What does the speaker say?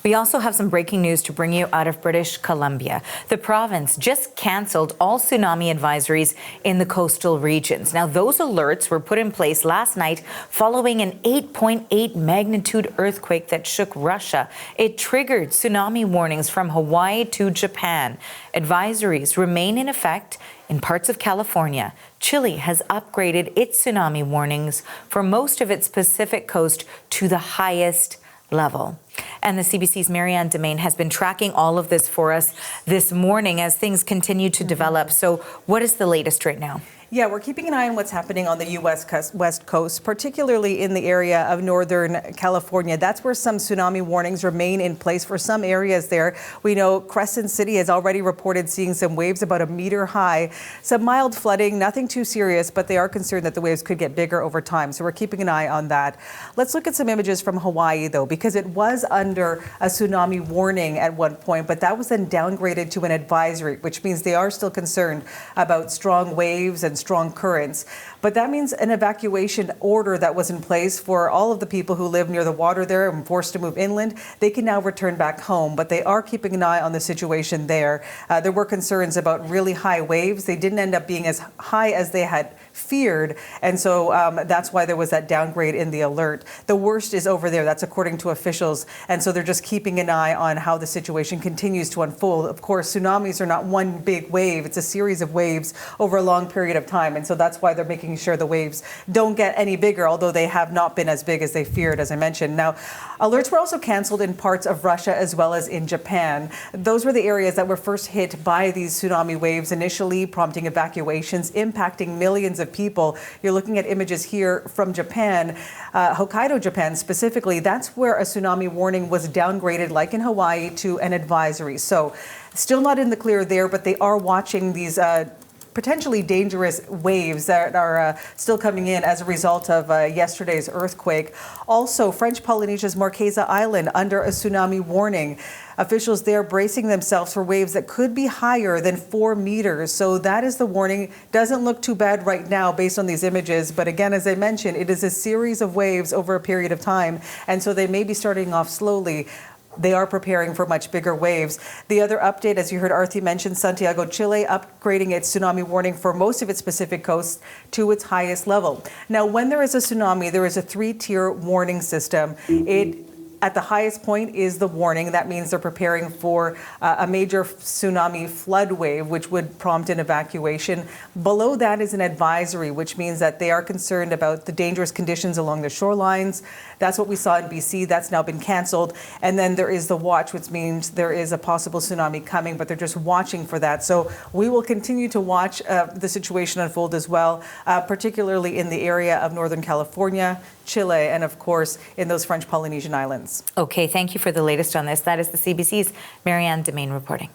We also have some breaking news to bring you out of British Columbia. The province just cancelled all tsunami advisories in the coastal regions. Now, those alerts were put in place last night following an 8.8 magnitude earthquake that shook Russia. It triggered tsunami warnings from Hawaii to Japan. Advisories remain in effect in parts of California. Chile has upgraded its tsunami warnings for most of its Pacific coast to the highest level. And the CBC's Marianne Demain has been tracking all of this for us this morning as things continue to develop. So what is the latest right now? Yeah, we're keeping an eye on what's happening on the U.S. West Coast, particularly in the area of Northern California. That's where some tsunami warnings remain in place for some areas there. We know Crescent City has already reported seeing some waves about 1 meter high. Some mild flooding, nothing too serious, but they are concerned that the waves could get bigger over time. So we're keeping an eye on that. Let's look at some images from Hawaii, though, because it was under a tsunami warning at one point, but that was then downgraded to an advisory, which means they are still concerned about strong waves and strong currents. But that means an evacuation order that was in place for all of the people who live near the water there and forced to move inland. They can now return back home, but they are keeping an eye on the situation there. There were concerns about really high waves. They didn't end up being as high as they had feared, and so that's why there was that downgrade in the alert. The worst is over there. That's according to officials, and so they're just keeping an eye on how the situation continues to unfold. Of course, tsunamis are not one big wave. It's a series of waves over a long period of time, and so that's why they're making sure the waves don't get any bigger, although they have not been as big as they feared, as I mentioned. Now, alerts were also canceled in parts of Russia as well as in Japan. Those were the areas that were first hit by these tsunami waves, initially prompting evacuations, impacting millions of people. You're looking at images here from Japan, Hokkaido, Japan specifically. That's where a tsunami warning was downgraded, like in Hawaii, to an advisory. So still not in the clear there, but they are watching these potentially dangerous waves that are still coming in as a result of yesterday's earthquake. Also, French Polynesia's Marquesa Island under a tsunami warning. Officials there bracing themselves for waves that could be higher than 4 meters. So that is the warning. Doesn't look too bad right now based on these images. But again, as I mentioned, it is a series of waves over a period of time. And so they may be starting off slowly. They are preparing for much bigger waves. The other update, as you heard Arthi mention, Santiago, Chile, upgrading its tsunami warning for most of its Pacific coast to its highest level. Now, when there is a tsunami, there is a 3-tier warning system. At the highest point is the warning. That means they're preparing for a major tsunami flood wave, which would prompt an evacuation. Below that is an advisory, which means that they are concerned about the dangerous conditions along the shorelines. That's what we saw in BC. That's now been canceled. And then there is the watch, which means there is a possible tsunami coming, but they're just watching for that. So we will continue to watch the situation unfold as well, particularly in the area of Northern California, Chile, and of course, in those French Polynesian islands. Okay, thank you for the latest on this. That is the CBC's Marianne Demain reporting.